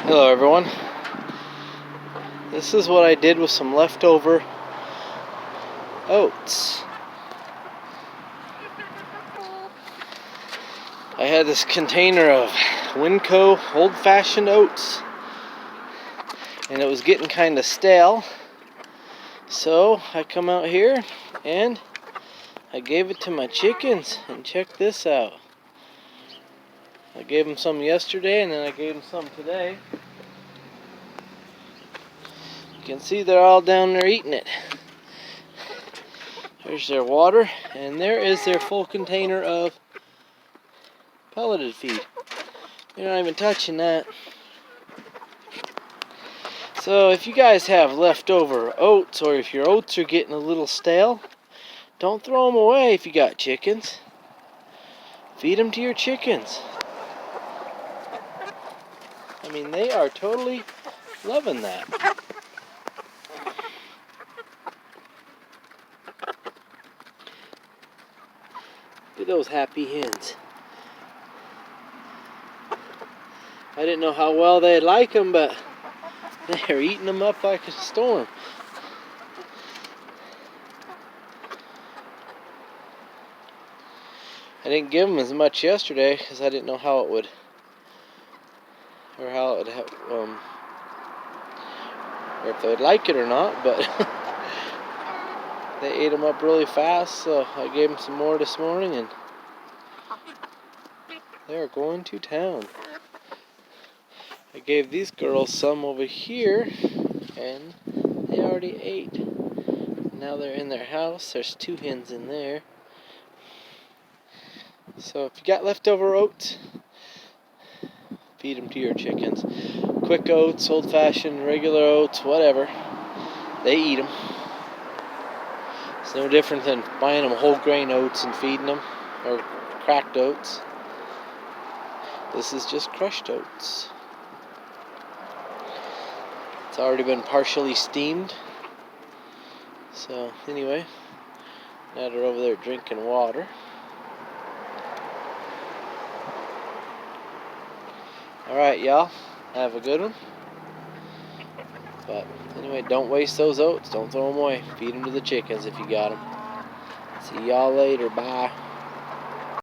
Hello everyone. This is what I did with some leftover oats. I had this container of Winco old-fashioned oats and it was getting kind of stale, so I come out here and I gave it to my chickens. And check this out. I gave them some yesterday and then I gave them some today. You can see they're all down there eating it. There's their water, and there is their full container of pelleted feed. You're not even touching that. So if you guys have leftover oats, or if your oats are getting a little stale, don't throw them away if you got chickens. Feed them to your chickens. I mean, they are totally loving that. Look at those happy hens. I didn't know how well they'd like them, but they're eating them up like a storm. I didn't give them as much yesterday because I didn't know how it would, or how it would, or if they'd like it or not, but they ate them up really fast, so I gave them some more this morning, and they're going to town. I gave these girls some over here, and they already ate. Now they're in their house. There's 2 hens in there. So if you got leftover oats, feed them to your chickens. Quick oats, old-fashioned, regular oats, whatever. They eat them. It's no different than buying them whole grain oats and feeding them, or cracked oats. This is just crushed oats. It's already been partially steamed. So anyway, now they're over there drinking water. Alright, y'all, have a good one. But anyway, don't waste those oats. Don't throw them away. Feed them to the chickens if you got them. See y'all later. Bye.